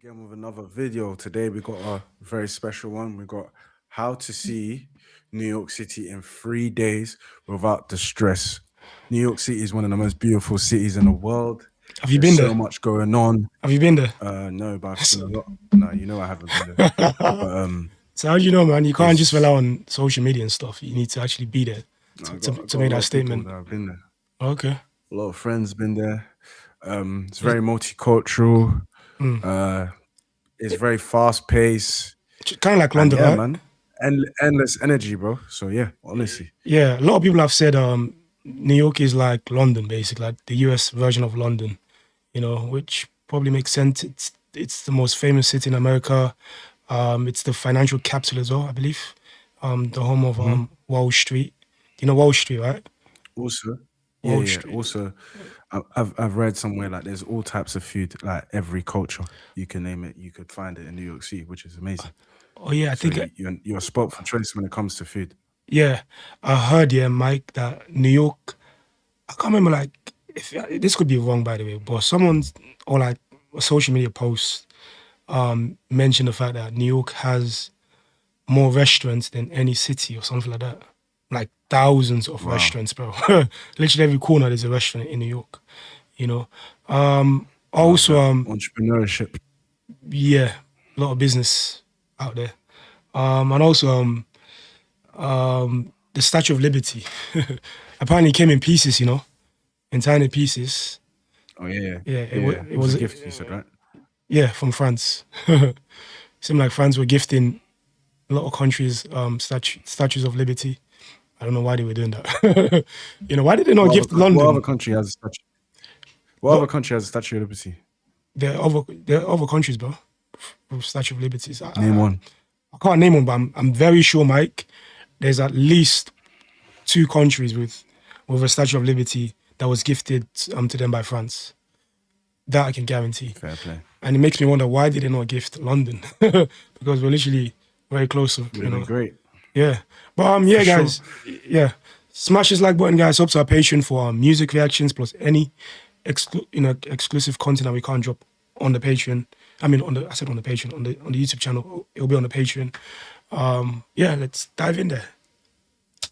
again with another video. Today we got a very special one. We got how to see New York City in 3 days without the stress. New York City is one of the most beautiful cities in the world. Have you There's been so there? much going on. Have you been there? No, but I've seen a lot. No, you know I haven't been there. But So how do you know, man? You can't just it's rely on social media and stuff. You need to actually be there I to, got to, I to got a make lot that of people statement. that have been there. Okay. A lot of friends been there. It's It's- very multicultural. mm. Uh, it's very fast paced, Kind of like and London, yeah, right? man, endless energy, bro. So yeah, honestly. Yeah, a lot of people have said New York is like London, basically, like the US version of London, which probably makes sense. It's the most famous city in America. It's the financial capital as well, I believe. The home of Mhm. Wall Street. You know Wall Street, right? Also, yeah, Wall yeah. Street. Also, I've read somewhere like there's all types of food, like every culture you can name it, you could find it in New York City, which is amazing. Oh yeah, I So think you're a spot for choice when it comes to food. yeah, I heard, yeah, Mike, that New York. I can't remember, like, if this could be wrong, by the way, but someone's or like a social media post mentioned the fact that New York has more restaurants than any city or something like that. Like thousands of Wow, restaurants, bro. Literally every corner there's a restaurant in New York. You know. love Also, that entrepreneurship. yeah, a lot of business out there. And also, the Statue of Liberty. Apparently, it came in pieces. In tiny pieces. Oh yeah, yeah, Yeah, yeah, yeah. it It was a was gift, you said, right? yeah, from France. Seemed like France were gifting a lot of countries statues of liberty. I don't know why they were doing that. Why did they not gift What other London? country has a statue? What other What country has a Statue of Liberty? there are other countries, bro, with Statue of Liberties. I, Name I, one. I can't name them, but I'm very sure, Mike. There's at least two countries with a Statue of Liberty that was gifted to them by France. That I can guarantee. Fair play. And it makes me wonder, why did they not gift London? Because we're literally very close. Would have been great Yeah. But for yeah, sure. guys. Yeah. Smash this like button, guys. Up to our Patreon for music reactions plus any exclusive content that we can't drop on the Patreon. I mean, I said on the Patreon, on the YouTube channel. It'll be on the Patreon. Yeah, let's dive in there.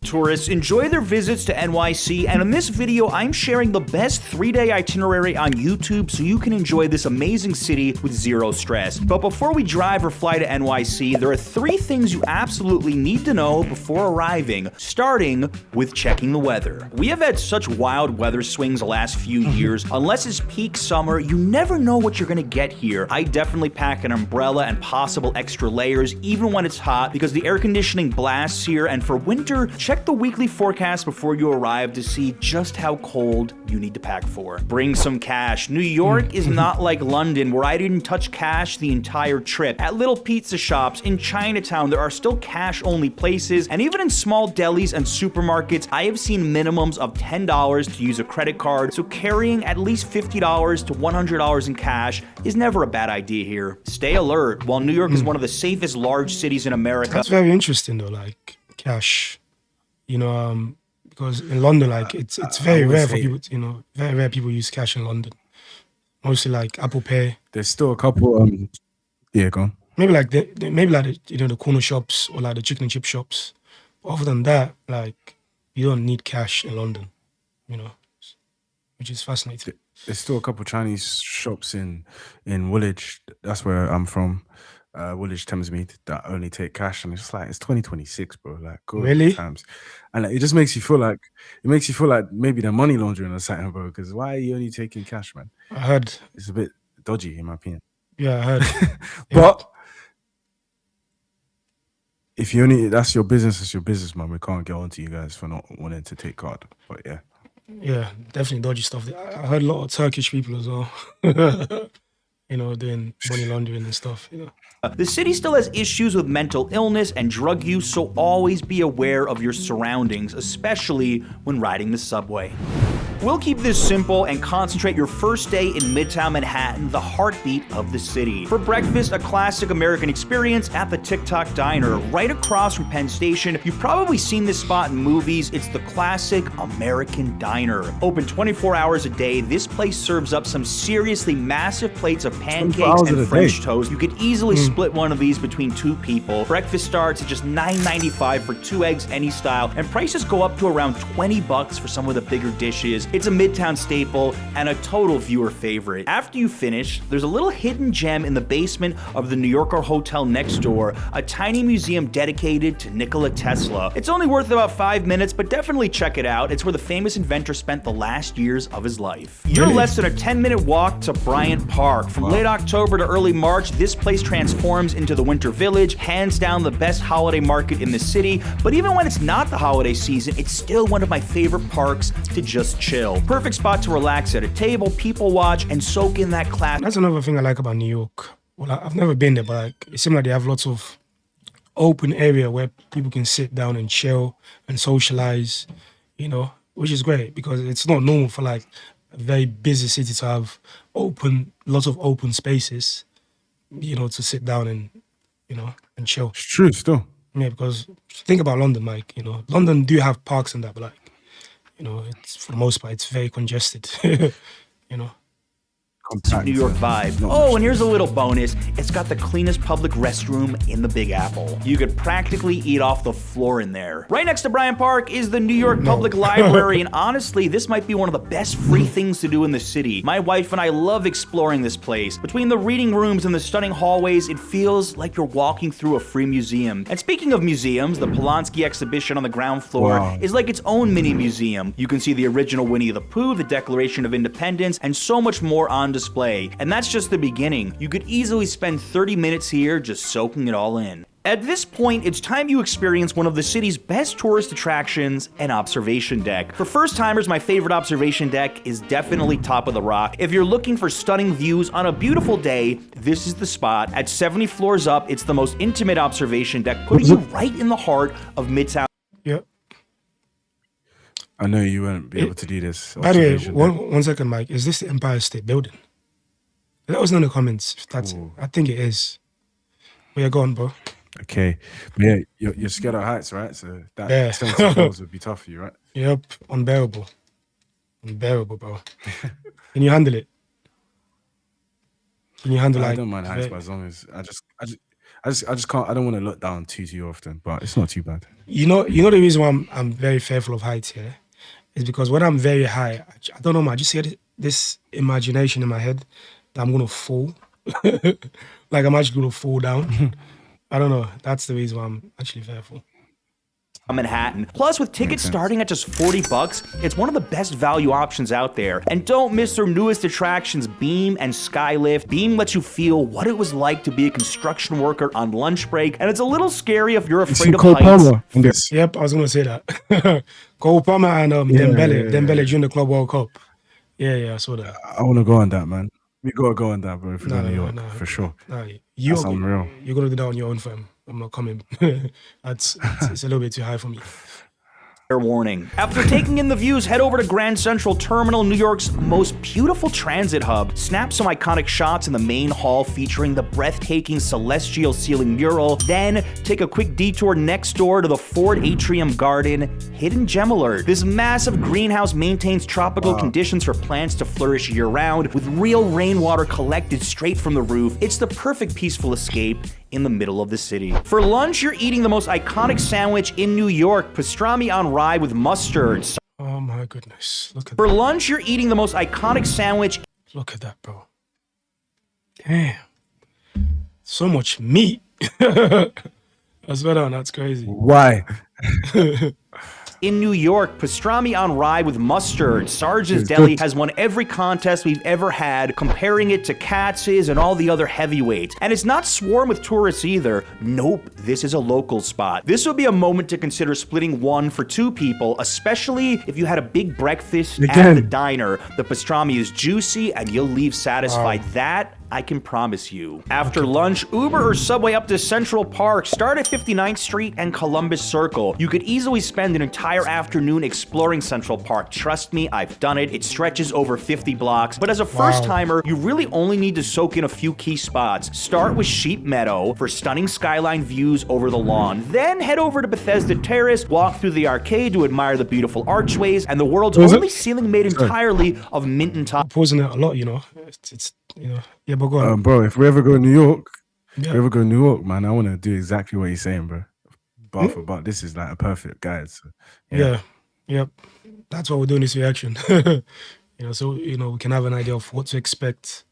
Tourists enjoy their visits to NYC, and in this video I'm sharing the best 3-day itinerary on YouTube so you can enjoy this amazing city with zero stress. But before we drive or fly to NYC, there are 3 things you absolutely need to know before arriving, starting with checking the weather. We have had such wild weather swings the last few years. Unless it's peak summer, you never know what you're gonna get here. I definitely pack an umbrella and possible extra layers even when it's hot because the air conditioning blasts here, and for winter, check the weekly forecast before you arrive to see just how cold you need to pack for. Bring some cash. New York is not like London, where I didn't touch cash the entire trip. At little pizza shops, in Chinatown, there are still cash-only places, and even in small delis and supermarkets, I have seen minimums of $10 to use a credit card, so carrying at least $50 to $100 in cash is never a bad idea here. Stay alert. While New York is one of the safest large cities in America, That's very interesting, though, like cash. Because in London, like it's I very always rare for hate. people, very rare people use cash in London. Mostly like Apple Pay. There's still a couple. Yeah, go on. Maybe like the corner shops or like the chicken and chip shops. But other than that, like you don't need cash in London, you know, which is fascinating. There's still a couple Chinese shops in Woolwich. That's where I'm from. Woolwich, Thamesmead, that only take cash, and it's just like it's 2026, bro. Like good Really? times, and like, it just makes you feel like maybe they're money laundering or something, bro. Because why are you only taking cash, man? I heard. It's a bit dodgy, in my opinion. Yeah, I heard. Yeah. But if you only that's your business, it's your business, man. We can't get on to you guys for not wanting to take card. But yeah, Yeah, definitely dodgy stuff. I heard a lot of Turkish people as well. Doing money laundering and stuff. the city still has issues with mental illness and drug use, so always be aware of your surroundings, especially when riding the subway. We'll keep this simple and concentrate your first day in Midtown Manhattan, the heartbeat of the city. For breakfast, a classic American experience at the TikTok Diner, right across from Penn Station. You've probably seen this spot in movies. It's the classic American diner. Open 24 hours a day, this place serves up some seriously massive plates of pancakes and French toast. You could easily split one of these between 2 people. Breakfast starts at just $9.95 for 2 eggs any style, and prices go up to around $20 for some of the bigger dishes. It's a Midtown staple and a total viewer favorite. After you finish, there's a little hidden gem in the basement of the New Yorker Hotel next door, a tiny museum dedicated to Nikola Tesla. It's only worth about 5 minutes, but definitely check it out. It's where the famous inventor spent the last years of his life. You're less than a 10-minute walk to Bryant Park. From late October to early March, this place transforms into the Winter Village, hands down the best holiday market in the city. But even when it's not the holiday season, it's still one of my favorite parks to just chill. Perfect spot to relax at a table, people watch, and soak in that class. That's another thing I like about New York. Well, I've never been there, but like, it seems like they have lots of open area where people can sit down and chill and socialize, you know, which is great because it's not normal for like a very busy city to have lots of open spaces, you know, to sit down and, you know, and chill. It's true still. Yeah, because think about London, Mike, you know, London do have parks and that, but like, you know, it's for the most part, it's very congested, you know. New York vibe. Oh, and here's a little bonus. It's got the cleanest public restroom in the Big Apple. You could practically eat off the floor in there. Right next to Bryant Park is the New York Public Library, and honestly, this might be one of the best free things to do in the city. My wife and I love exploring this place. Between the reading rooms and the stunning hallways, it feels like you're walking through a free museum. And speaking of museums, the Polanski exhibition on the ground floor is like its own mini museum. You can see the original Winnie the Pooh, the Declaration of Independence, and so much more on display. And that's just the beginning. You could easily spend 30 minutes here just soaking it all in. At this point, it's time you experience one of the city's best tourist attractions, an observation deck. For first-timers, my favorite observation deck is definitely Top of the Rock. If you're looking for stunning views on a beautiful day, this is the spot. At 70 floors up, it's the most intimate observation deck, putting you right in the heart of Midtown. Yep. I know you won't be able to do this. By the way, one second, Mike. Is this the Empire State Building? Let us know in the comments if that's it. I think it is. But yeah, go on, bro. Okay. But yeah, you're scared of heights, right? So that 70 floors would be tough for you, right? Yep. Unbearable. Unbearable, bro. Can you handle it? Can you handle I don't mind heights, but as long as I just can't. I don't want to look down too often, but it's not too bad. You know the reason why I'm very fearful of heights here is because when I'm very high, I don't know, man. I just get this imagination in my head that I'm gonna fall, like I'm actually gonna fall down. I don't know. That's the reason why I'm actually fearful. Manhattan. Plus, with tickets starting at just $40, it's one of the best value options out there. And don't miss their newest attractions, Beam and Skylift. Beam lets you feel what it was like to be a construction worker on lunch break, and it's a little scary if you're afraid of heights. Yep, I was gonna say that. Cole Palmer and Dembele during the Club World Cup. Yeah, I saw that. I want to go on that, man. We gotta go on that, bro. If we're in New York, for sure. That's unreal. You're gonna do that on your own, fam. I'm not coming. It's a little bit too high for me. Fair warning. After taking in the views, head over to Grand Central Terminal, New York's most beautiful transit hub. Snap some iconic shots in the main hall featuring the breathtaking celestial ceiling mural. Then take a quick detour next door to the Ford Atrium Garden. Hidden gem alert. This massive greenhouse maintains tropical conditions for plants to flourish year-round with real rainwater collected straight from the roof. It's the perfect peaceful escape in the middle of the city. For lunch, you're eating the most iconic sandwich in New York, pastrami on rye with mustard. Oh my goodness, look at that. For lunch, you're eating the most iconic sandwich. Look at that, bro. Damn. So much meat. That's crazy. Why? In New York, pastrami on rye with mustard. Sarge's Deli has won every contest we've ever had, comparing it to Katz's and all the other heavyweights. And it's not swarmed with tourists either. Nope, this is a local spot. This would be a moment to consider splitting one for 2 people, especially if you had a big breakfast at the diner. The pastrami is juicy and you'll leave satisfied. That I can promise you. After lunch, Uber or Subway up to Central Park. Start at 59th Street and Columbus Circle. You could easily spend an entire afternoon exploring Central Park. Trust me, I've done it. It stretches over 50 blocks. But as a first-timer, you really only need to soak in a few key spots. Start with Sheep Meadow for stunning skyline views over the lawn. Then head over to Bethesda Terrace, walk through the arcade to admire the beautiful archways and the world's only ceiling made entirely of mint and top. Pausing it a lot, you know. It's you know. Yeah, but go on. Bro, if we ever go to New York, man, I want to do exactly what you're saying, bro. Bar for bar, this is like a perfect guide. So, Yep. That's why we're doing this reaction. You know, so you know we can have an idea of what to expect.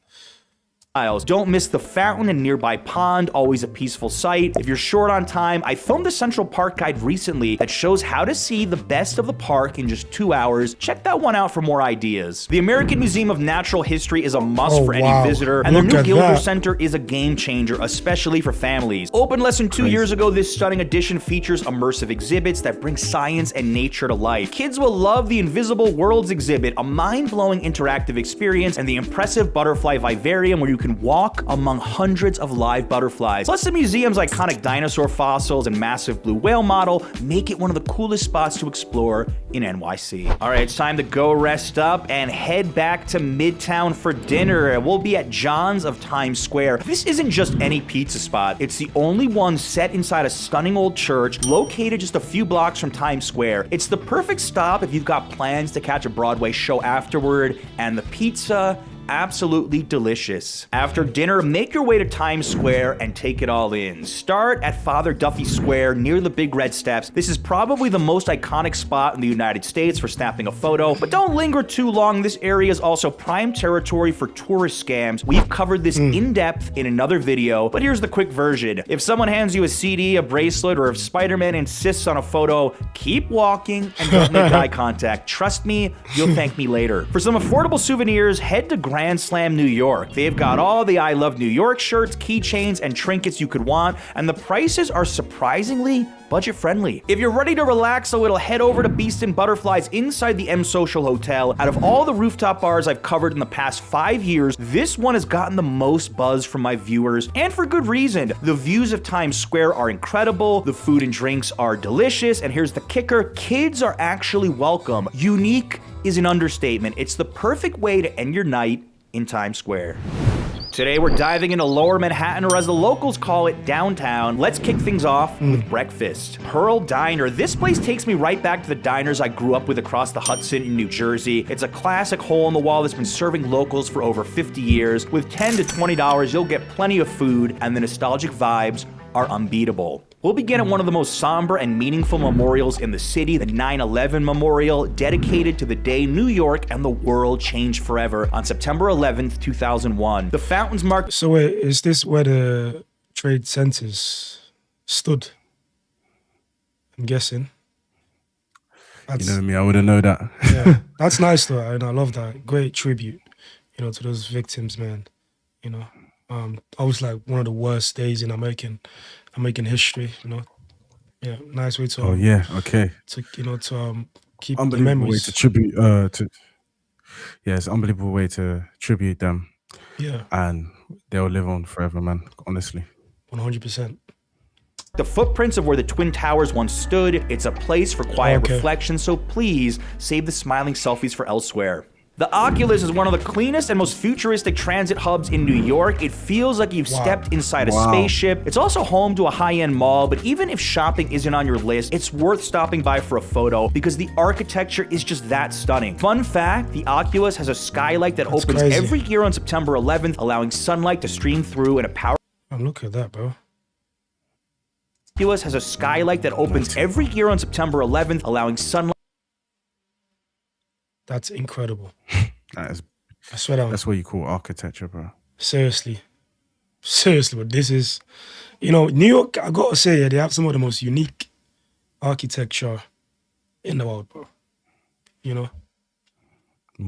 Don't miss the fountain and nearby pond, always a peaceful sight. If you're short on time, I filmed a Central Park guide recently that shows how to see the best of the park in just 2 hours. Check that one out for more ideas. The American Museum of Natural History is a must for any visitor, and their new Gilder Center is a game changer, especially for families. Opened less than 2 years ago, this stunning addition features immersive exhibits that bring science and nature to life. Kids will love the Invisible Worlds exhibit, a mind-blowing interactive experience, and the impressive butterfly vivarium where you can walk among hundreds of live butterflies. Plus, the museum's iconic dinosaur fossils and massive blue whale model make it one of the coolest spots to explore in NYC. All right, it's time to go rest up and head back to Midtown for dinner. We'll be at John's of Times Square. This isn't just any pizza spot. It's the only one set inside a stunning old church located just a few blocks from Times Square. It's the perfect stop if you've got plans to catch a Broadway show afterward, and the pizza, absolutely delicious. After dinner, make your way to Times Square and take it all in. Start at Father Duffy Square near the Big Red Steps. This is probably the most iconic spot in the United States for snapping a photo, but don't linger too long. This area is also prime territory for tourist scams. We've covered this in depth in another video, but here's the quick version. If someone hands you a CD, a bracelet, or if Spider-Man insists on a photo, keep walking and don't make eye contact. Trust me, you'll thank me later. For some affordable souvenirs, head to Grand Slam, New York. They've got all the I Love New York shirts, keychains, and trinkets you could want, and the prices are surprisingly budget-friendly. If you're ready to relax a little, head over to Beast and Butterflies inside the M Social Hotel. Out of all the rooftop bars I've covered in the past 5 years, this one has gotten the most buzz from my viewers, and for good reason. The views of Times Square are incredible, the food and drinks are delicious, and here's the kicker, kids are actually welcome. Unique is an understatement. It's the perfect way to end your night in Times Square. Today we're diving into Lower Manhattan, or as the locals call it, downtown. Let's kick things off with breakfast. Pearl Diner. This place takes me right back to the diners I grew up with across the Hudson in New Jersey. It's a classic hole in the wall that's been serving locals for over 50 years. With $10 to $20, you'll get plenty of food, and the nostalgic vibes are unbeatable. We'll begin at one of the most somber and meaningful memorials in the city, the 9/11 Memorial, dedicated to the day New York and the world changed forever on September 11th, 2001. The fountains mark... So wait, is this where the Trade Centers stood? I'm guessing. You know me, I wouldn't know that. Yeah, that's nice though, and I love that. Great tribute, you know, to those victims, man. You know, I was like one of the worst days in American history, you know. Yeah, nice way to. Oh yeah, okay. To keep the Unbelievable memories. way to tribute. It's an unbelievable way to tribute them. Yeah, and they'll live on forever, man. Honestly, 100%. The footprints of where the Twin Towers once stood. It's a place for quiet reflection, so please save the smiling selfies for elsewhere. The Oculus is one of the cleanest and most futuristic transit hubs in New York. It feels like you've stepped inside a spaceship. It's also home to a high-end mall, but even if shopping isn't on your list, it's worth stopping by for a photo because the architecture is just that stunning. Fun fact, the Oculus has a skylight that opens every year on September 11th, allowing sunlight to stream through in a power... Look at that, bro. Oculus has a skylight that opens every year on September 11th, allowing sunlight... That's incredible. That is, I swear down. That's what you call architecture, bro. Seriously, but this is, you know, New York, I gotta say, they have some of the most unique architecture in the world, bro. You know?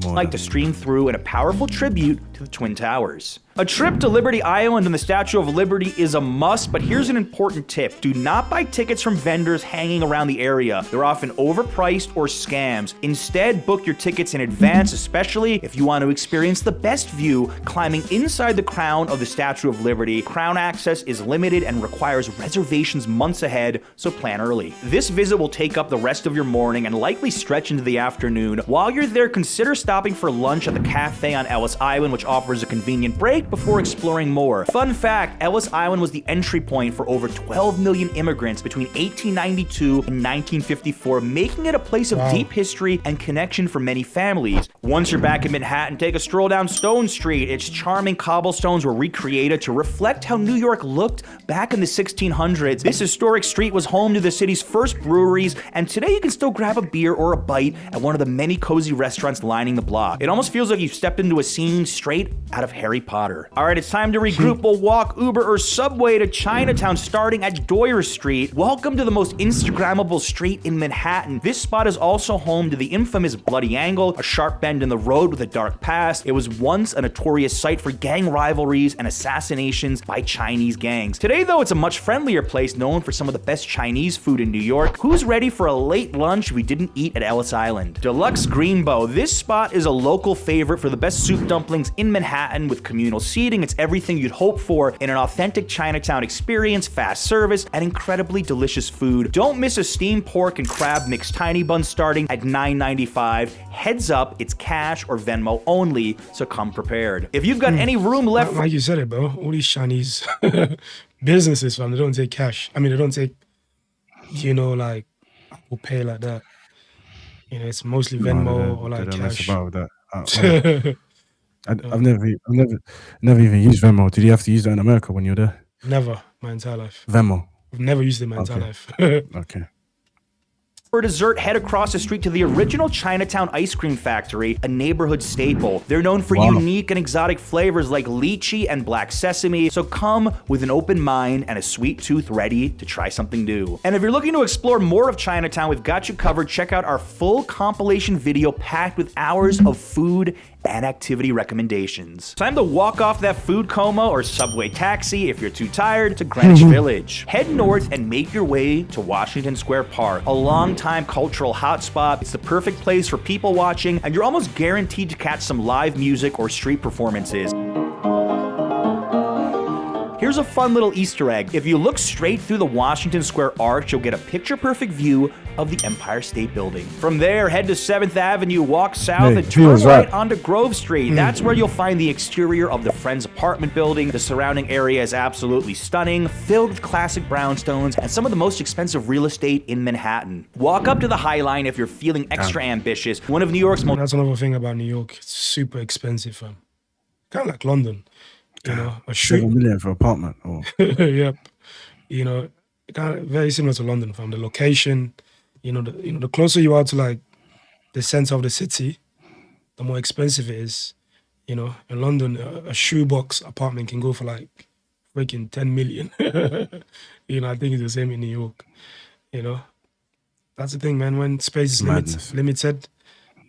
Like to stream through in a powerful tribute to the Twin Towers. A trip to Liberty Island and the Statue of Liberty is a must, but here's an important tip. Do not buy tickets from vendors hanging around the area. They're often overpriced or scams. Instead, book your tickets in advance, especially if you want to experience the best view climbing inside the crown of the Statue of Liberty. Crown access is limited and requires reservations months ahead, so plan early. This visit will take up the rest of your morning and likely stretch into the afternoon. While you're there, consider stopping for lunch at the cafe on Ellis Island, which offers a convenient break before exploring more. Fun fact, Ellis Island was the entry point for over 12 million immigrants between 1892 and 1954, making it a place of deep history and connection for many families. Once you're back in Manhattan, take a stroll down Stone Street. Its charming cobblestones were recreated to reflect how New York looked back in the 1600s. This historic street was home to the city's first breweries, and today you can still grab a beer or a bite at one of the many cozy restaurants lining the block. It almost feels like you've stepped into a scene straight out of Harry Potter. All right, it's time to regroup. We'll walk, Uber, or Subway to Chinatown, starting at Doyer Street. Welcome to the most Instagrammable street in Manhattan. This spot is also home to the infamous Bloody Angle, a sharp bend in the road with a dark past. It was once a notorious site for gang rivalries and assassinations by Chinese gangs. Today, though, it's a much friendlier place known for some of the best Chinese food in New York. Who's ready for a late lunch we didn't eat at Ellis Island? Deluxe Greenbow. This spot is a local favorite for the best soup dumplings in Manhattan with communal seating. It's everything you'd hope for in an authentic Chinatown experience, fast service, and incredibly delicious food. Don't miss a steamed pork and crab mixed tiny bun starting at $9.95. Heads up, it's cash or Venmo only, so come prepared. If you've got any room left, Like you said it, bro. All these Chinese businesses, fam, they don't take cash. I mean, they don't take, like Apple Pay like that. It's mostly Venmo or like they don't mess cash. about with that. I've never even used Venmo. Did you have to use that in America when you were there? Never, my entire life. Venmo. I've never used it in my entire life. Okay. for dessert, head across the street to the original Chinatown ice cream factory, a neighborhood staple. They're known for unique and exotic flavors like lychee and black sesame, so come with an open mind and a sweet tooth ready to try something new. And if you're looking to explore more of Chinatown, we've got you covered. Check out our full compilation video packed with hours of food and activity recommendations. Time to walk off that food coma or subway taxi if you're too tired to Greenwich Village. Head north and make your way to Washington Square Park, a long-time cultural hotspot. It's the perfect place for people watching, and you're almost guaranteed to catch some live music or street performances. Here's a fun little Easter egg. If you look straight through the Washington Square Arch, you'll get a picture-perfect view of the Empire State Building. From there, head to 7th Avenue, walk south, and turn right onto Grove Street. That's where you'll find the exterior of the Friends apartment building. The surrounding area is absolutely stunning, filled with classic brownstones and some of the most expensive real estate in Manhattan. Walk up to the High Line if you're feeling extra ambitious. One of New York's most... That's another thing about New York. It's super expensive, fam. Kind of like London. You know, a street 7 million for an apartment. Oh. Yep. You know, kind of very similar to London, from the location. The closer you are to like the center of the city, the more expensive it is. In London, a shoebox apartment can go for like freaking 10 million. I think it's the same in New York. That's the thing, man. When space is limited,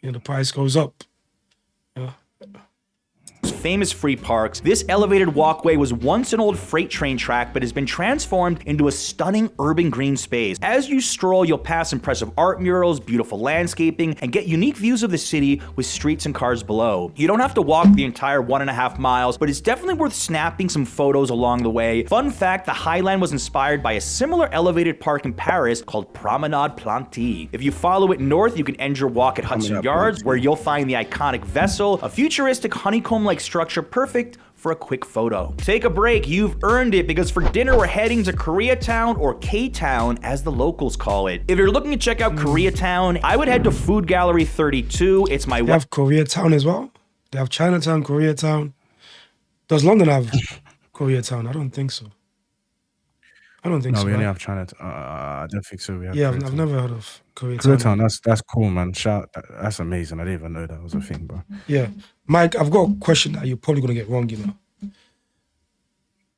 the price goes up. Famous free parks. This elevated walkway was once an old freight train track, but has been transformed into a stunning urban green space. As you stroll, you'll pass impressive art murals, beautiful landscaping, and get unique views of the city with streets and cars below. You don't have to walk the entire 1.5 miles, but it's definitely worth snapping some photos along the way. Fun fact, the High Line was inspired by a similar elevated park in Paris called Promenade Plantée. If you follow it north, you can end your walk at Hudson Yards, where you'll find the iconic vessel, a futuristic honeycomb-like structure perfect for a quick photo. Take a break, you've earned it, because for dinner we're heading to Koreatown, or K-Town as the locals call it. If you're looking to check out Koreatown, I would head to Food Gallery 32. It's my... They have Koreatown as well? They have Chinatown, Koreatown. Does London have Koreatown? I don't think so. No, we only have Chinatown. I don't think so. I've never heard of Koreatown. Koreatown, that's cool, man. That's amazing. I didn't even know that was a thing, bro. Yeah. Mike, I've got a question that you're probably going to get wrong,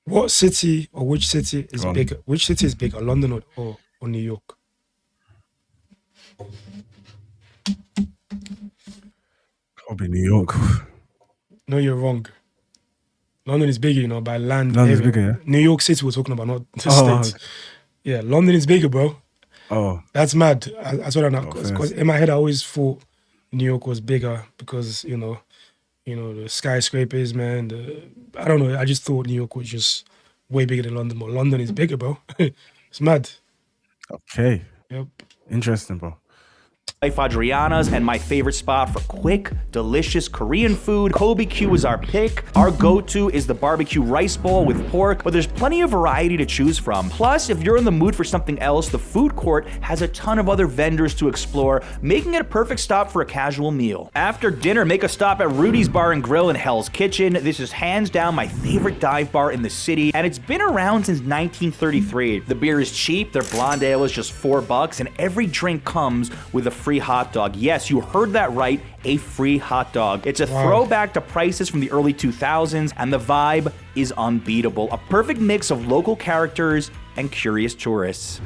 What city or which city is bigger? Which city is bigger, London or New York? Probably New York. No, you're wrong. London is bigger, you know, by land. London's area. bigger, yeah? New York City we're talking about, not the Oh. States. Yeah, London is bigger, bro. Oh, That's mad. That's what I know. fair. Because in my head, I always thought New York was bigger because, you know, the skyscrapers, man. I don't know. I just thought New York was just way bigger than London, but London is bigger, bro. It's mad. okay. Yep. Interesting, bro. Life Adriana's, and my favorite spot for quick, delicious Korean food. Kobe Q is our pick. Our go-to is the barbecue rice bowl with pork, but there's plenty of variety to choose from. Plus, if you're in the mood for something else, the food court has a ton of other vendors to explore, making it a perfect stop for a casual meal. After dinner, make a stop at Rudy's Bar and Grill in Hell's Kitchen. This is hands down my favorite dive bar in the city, and it's been around since 1933. The beer is cheap, their blonde ale is just $4, and every drink comes with a free hot dog. Yes, you heard that right, a free hot dog. It's a throwback to prices from the early 2000s, and the vibe is unbeatable. A perfect mix of local characters and curious tourists.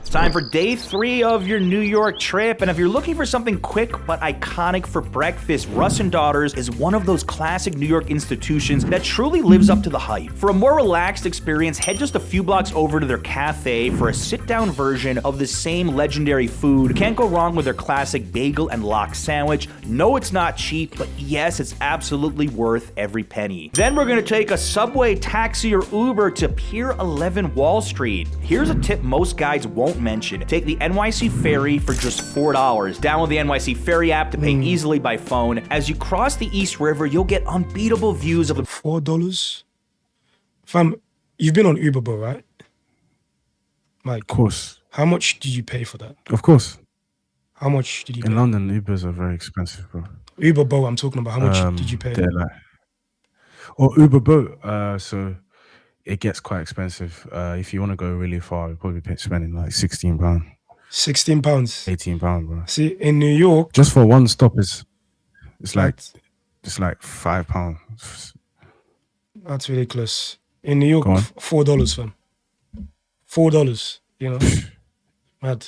Time for day 3 of your New York trip, and if you're looking for something quick but iconic for breakfast, Russ & Daughters is one of those classic New York institutions that truly lives up to the hype. For a more relaxed experience, head just a few blocks over to their cafe for a sit-down version of the same legendary food. Can't go wrong with their classic bagel and lox sandwich. No, it's not cheap, but yes, it's absolutely worth every penny. Then we're gonna take a subway, taxi, or Uber to Pier 11 Wall Street. Here's a tip most guides won't mention. Take the NYC ferry for just $4. Download the NYC ferry app to pay easily by phone. As you cross the East River, you'll get unbeatable views of the $4. Fam, you've been on Uber, bro, right? Mike, Of course. how much did you pay for that? Of course. How much did you In pay? London, Ubers are very expensive, bro. Uber, bro, I'm talking about. How much did you pay? They're like, or Uber boat. So it gets quite expensive. If you want to go really far, you're probably spending like £16, £16. £18, bro. See, in New York, Just for one stop it's like Right. it's like £5. that's ridiculous. In New York, Go on. $4, fam. $4, you know? Mad.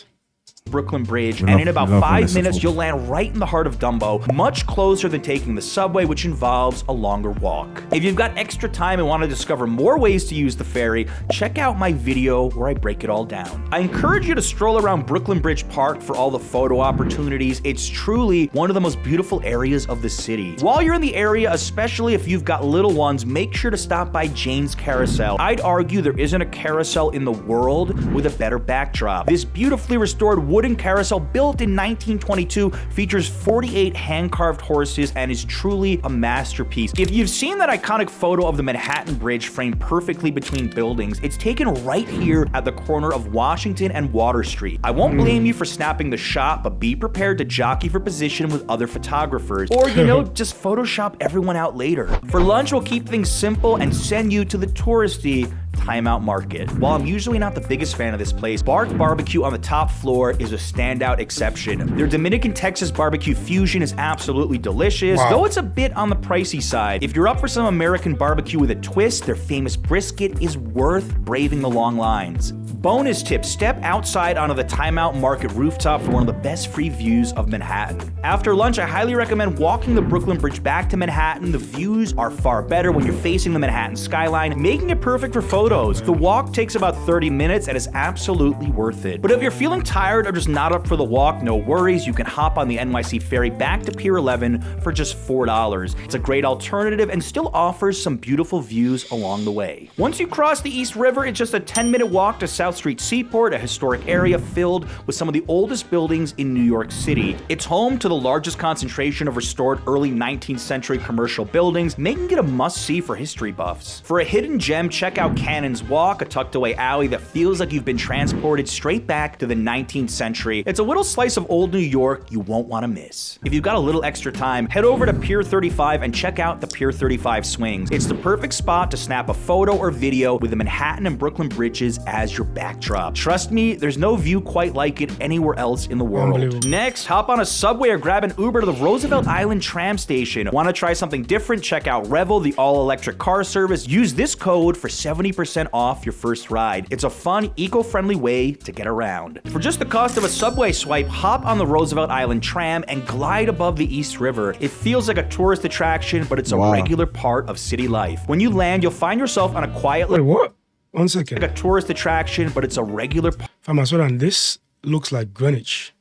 Brooklyn Bridge, We and love- in about we love 5 Vanessa minutes, Fulton. you'll land right in the heart of Dumbo, much closer than taking the subway, which involves a longer walk. If you've got extra time and want to discover more ways to use the ferry, check out my video where I break it all down. I encourage you to stroll around Brooklyn Bridge Park for all the photo opportunities. It's truly one of the most beautiful areas of the city. While you're in the area, especially if you've got little ones, make sure to stop by Jane's Carousel. I'd argue there isn't a carousel in the world with a better backdrop. This beautifully restored wooden carousel built in 1922 features 48 hand-carved horses and is truly a masterpiece. If you've seen that iconic photo of the Manhattan Bridge framed perfectly between buildings, it's taken right here at the corner of Washington and Water Street. I won't blame you for snapping the shot, but be prepared to jockey for position with other photographers. Or, just Photoshop everyone out later. For lunch, we'll keep things simple and send you to the touristy Timeout Market. While I'm usually not the biggest fan of this place, Bark Barbecue on the top floor is a standout exception. Their Dominican Texas barbecue fusion is absolutely delicious, though it's a bit on the pricey side. If you're up for some American barbecue with a twist, their famous brisket is worth braving the long lines. Bonus tip, step outside onto the Timeout Market rooftop for one of the best free views of Manhattan. After lunch, I highly recommend walking the Brooklyn Bridge back to Manhattan. The views are far better when you're facing the Manhattan skyline, making it perfect for photos. The walk takes about 30 minutes and is absolutely worth it. But if you're feeling tired or just not up for the walk, no worries. You can hop on the NYC ferry back to Pier 11 for just $4. It's a great alternative and still offers some beautiful views along the way. Once you cross the East River, it's just a 10-minute walk to South Street Seaport, a historic area filled with some of the oldest buildings in New York City. It's home to the largest concentration of restored early 19th century commercial buildings, making it a must-see for history buffs. For a hidden gem, check out Cannon's Walk, a tucked-away alley that feels like you've been transported straight back to the 19th century. It's a little slice of old New York you won't want to miss. If you've got a little extra time, head over to Pier 35 and check out the Pier 35 swings. It's the perfect spot to snap a photo or video with the Manhattan and Brooklyn bridges as your backdrop. Trust me, there's no view quite like it anywhere else in the world. Unbelievable. Next, hop on a subway or grab an Uber to the Roosevelt Island tram station. Want to try something different? Check out Revel, the all-electric car service. Use this code for 70% 20% off your first ride. It's a fun, eco-friendly way to get around. For just the cost of a subway swipe, hop on the Roosevelt Island tram and glide above the East River. It feels like a tourist attraction, but it's a regular part of city life. When you land, you'll find yourself on a quiet Wait, what? 1 second. like a tourist attraction, but it's a regular Fam, I swear down, this looks like Greenwich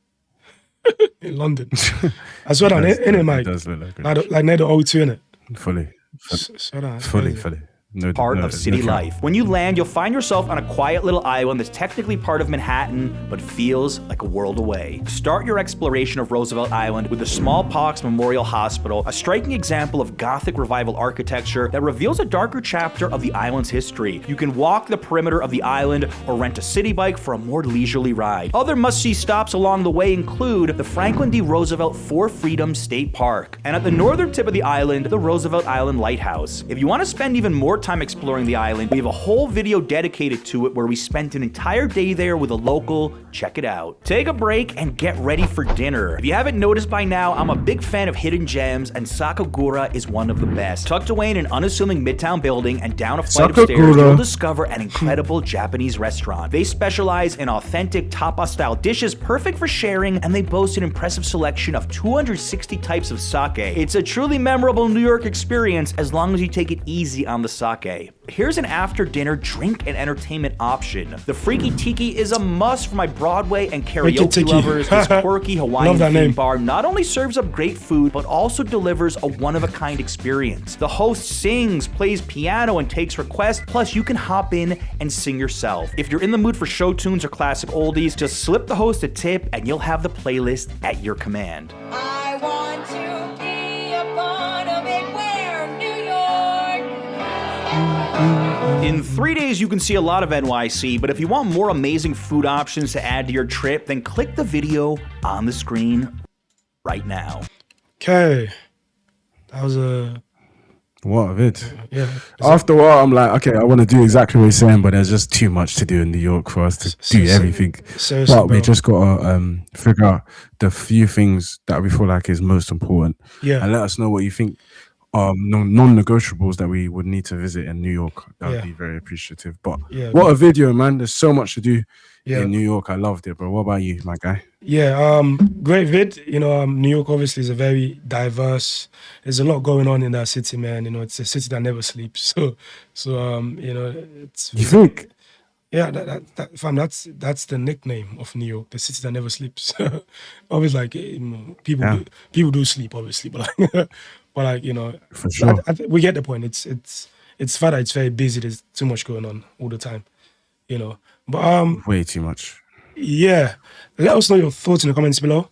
in London. I swear down, in it, Mike. It does look like Greenwich. Like near the O2, innit? Fully. Swear down, it's Fully. crazy. part of city life. When you land, you'll find yourself on a quiet little island that's technically part of Manhattan, but feels like a world away. Start your exploration of Roosevelt Island with the Smallpox Memorial Hospital, a striking example of Gothic revival architecture that reveals a darker chapter of the island's history. You can walk the perimeter of the island or rent a city bike for a more leisurely ride. Other must-see stops along the way include the Franklin D. Roosevelt For Freedom State Park, and at the northern tip of the island, the Roosevelt Island Lighthouse. If you want to spend even more time exploring the island, we have a whole video dedicated to it where we spent an entire day there with a local. Check it out. Take a break and get ready for dinner. If you haven't noticed by now, I'm a big fan of hidden gems, and Sakagura is one of the best. Tucked away in an unassuming Midtown building and down a flight of stairs, you'll discover an incredible Japanese restaurant. They specialize in authentic tapa-style dishes perfect for sharing, and they boast an impressive selection of 260 types of sake. It's a truly memorable New York experience as long as you take it easy on the sake. Here's an after-dinner drink and entertainment option. The Freaky Tiki is a must for my Broadway and karaoke lovers. This quirky Hawaiian-themed bar not only serves up great food, but also delivers a one-of-a-kind experience. The host sings, plays piano, and takes requests, plus you can hop in and sing yourself. If you're in the mood for show tunes or classic oldies, just slip the host a tip and you'll have the playlist at your command. I want to be a part of it. Where New York. In 3 days, you can see a lot of NYC, but if you want more amazing food options to add to your trip, then click the video on the screen right now. Okay. That was a... What of it? Yeah. After a while, I'm like, okay, I want to do exactly what you're saying, but there's just too much to do in New York for us to do everything. Seriously, But we bro. just gotta figure out the few things that we feel like is most important, Yeah. and let us know what you think non-negotiables that we would need to visit in New York. That would Yeah. be very appreciative. But Yeah. what a video, man! There's so much to do Yeah. in New York. I loved it, bro. What about you, my guy? Yeah, great vid. You know, New York obviously is a very diverse. There's a lot going on in that city, man. You know, it's a city that never sleeps. So you know, it's You think? yeah, fam, that's the nickname of New York, the city that never sleeps. Obviously, like you know, people do sleep, obviously, but like, but like you know, For sure. we get the point. It's fat. It's very busy. There's too much going on all the time. You know, but Way too much. yeah, let us know your thoughts in the comments below.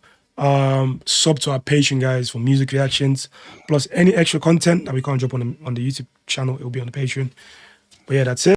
Sub to our Patreon, guys, for music reactions, plus any extra content that we can't drop on the YouTube channel. It will be on the Patreon. But yeah, that's it.